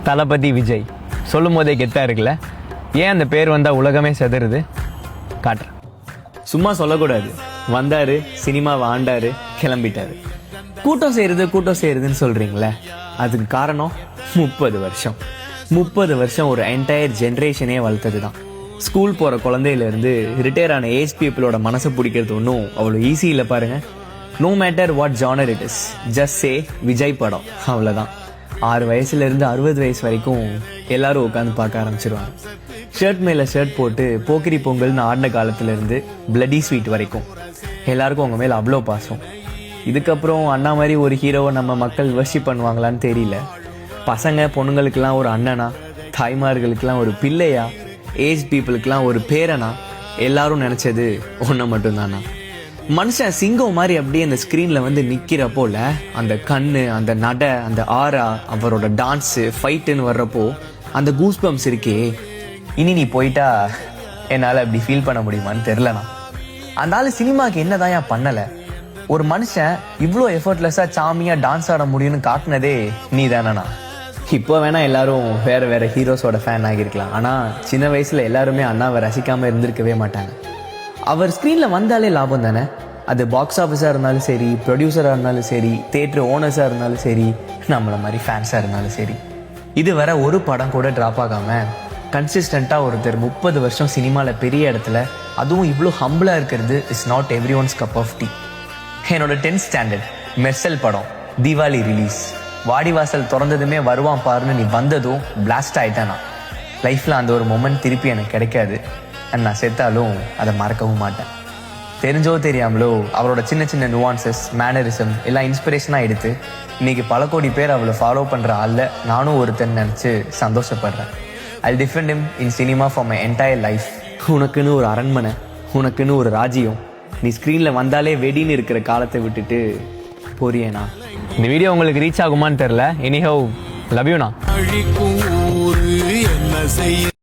தளபதி விஜய் சொல்லும் போதே கெத்தா இருக்குல்ல. ஏன் அந்த பேர் வந்தால் உலகமே செதறுது? காட்டுறேன். சும்மா சொல்லக்கூடாது. வந்தாரு, சினிமாவை ஆண்டாரு, கிளம்பிட்டாரு. கூட்டம் செய்யறதுன்னு சொல்றீங்களே, அதுக்கு காரணம் 30 வருஷம் ஒரு என்டையர் ஜென்ரேஷனே வளர்த்தது தான். ஸ்கூல் போகிற குழந்தையிலேருந்து ரிட்டையர் ஆன ஏஜ் பீப்புளோட மனசை பிடிக்கிறது ஒன்றும் அவ்வளோ ஈஸி இல்லை பாருங்க. No matter what genre it is, just say Vijay படம், அவ்வளோதான். 6 வயசுலேருந்து 60 வயசு வரைக்கும் எல்லாரும் உட்காந்து பார்க்க ஆரம்பிச்சிருவாங்க. ஷர்ட் மேலே ஷர்ட் போட்டு போக்கிரி பொங்கல்னு ஆடின காலத்துலேருந்து பிளடி ஸ்வீட் வரைக்கும் எல்லாருக்கும் அவங்க மேலே அவ்வளோ பாசம். இதுக்கப்புறம் அண்ணா மாதிரி ஒரு ஹீரோவை நம்ம மக்கள் வர்ஷிப் பண்ணுவாங்களான்னு தெரியல. பசங்க பொண்ணுங்களுக்கெல்லாம் ஒரு அண்ணனா, தாய்மார்களுக்கெல்லாம் ஒரு பிள்ளையா, ஏஜ் பீப்புளுக்கெல்லாம் ஒரு பேரனா, எல்லாரும் நினச்சது ஒன்று மட்டும்தானா. மனுஷன் சிங்கம் மாதிரி அப்படியே அந்த ஸ்க்ரீனில் வந்து நிற்கிறப்போல அந்த கண்ணு, அந்த நடை, அந்த ஆரா, அவரோட டான்ஸு, ஃபைட்டுன்னு வர்றப்போ அந்த கூஸ் பம்ப்ஸ் இருக்கே, இனி நீ போயிட்டா என்னால் அப்படி ஃபீல் பண்ண முடியுமான்னு தெரிலண்ணா. அந்த ஆள் சினிமாவுக்கு என்னதான் ஏன் பண்ணலை? ஒரு மனுஷன் இவ்வளோ எஃபர்ட்லெஸ்ஸாக சாமியாக டான்ஸ் ஆட முடியும்னு காட்டினதே நீ தானண்ணா. இப்போ வேணா எல்லாரும் வேற ஹீரோஸோட ஃபேன் ஆகியிருக்கலாம். ஆனால் சின்ன வயசில் எல்லாருமே அண்ணாவை ரசிக்காமல் இருந்திருக்கவே மாட்டாங்க. அவர் ஸ்க்ரீனில் வந்தாலே லாபம் தானே. அது பாக்ஸ் ஆஃபீஸாக இருந்தாலும் சரி, ப்ரொடியூசராக இருந்தாலும் சரி, தேட்டர் ஓனர்ஸாக இருந்தாலும் சரி, நம்மளை மாதிரி ஃபேன்ஸாக இருந்தாலும் சரி. இது வர ஒரு படம் கூட ட்ராப் ஆகாமல் கன்சிஸ்டண்ட்டாக ஒருத்தர் 30 வருஷம் சினிமாவில் பெரிய இடத்துல, அதுவும் இவ்வளோ ஹம்பிளாக இருக்கிறது is not everyone's cup of tea. என்னோட 10th ஸ்டாண்டர்ட் மெர்சல் படம் தீபாவளி ரிலீஸ். வாடிவாசல் திறந்ததுமே வருவான் பாருன்னு நீ வந்ததும் பிளாஸ்ட் ஆகிட்டேனா. லைஃப்பில் அந்த ஒரு மொமெண்ட் திருப்பி எனக்கு கிடைக்காது. அண்ட் நான் செத்தாலும் அதை மறக்கவும் மாட்டேன். தெரிஞ்சோ தெரியாமலோ அவரோட சின்ன சின்ன நுவான்சஸ், மேனரிசம் எல்லாம் இன்ஸ்பிரேஷனாக எடுத்து இன்னைக்கு பல கோடி பேர் அவளை ஃபாலோ பண்ணுற ஆளில் நானும் ஒருத்தன் நினச்சி சந்தோஷப்படுறேன். I defend him in cinema for my entire life. உனக்குன்னு ஒரு அரண்மனை, உனக்குன்னு ஒரு ராஜ்யம், நீ ஸ்க்ரீனில் வந்தாலே வெடின்னு இருக்கிற காலத்தை விட்டுட்டு போறியேண்ணா. இந்த வீடியோ உங்களுக்கு ரீச் ஆகுமான்னு தெரில. Anyhow, love யூண்ணா.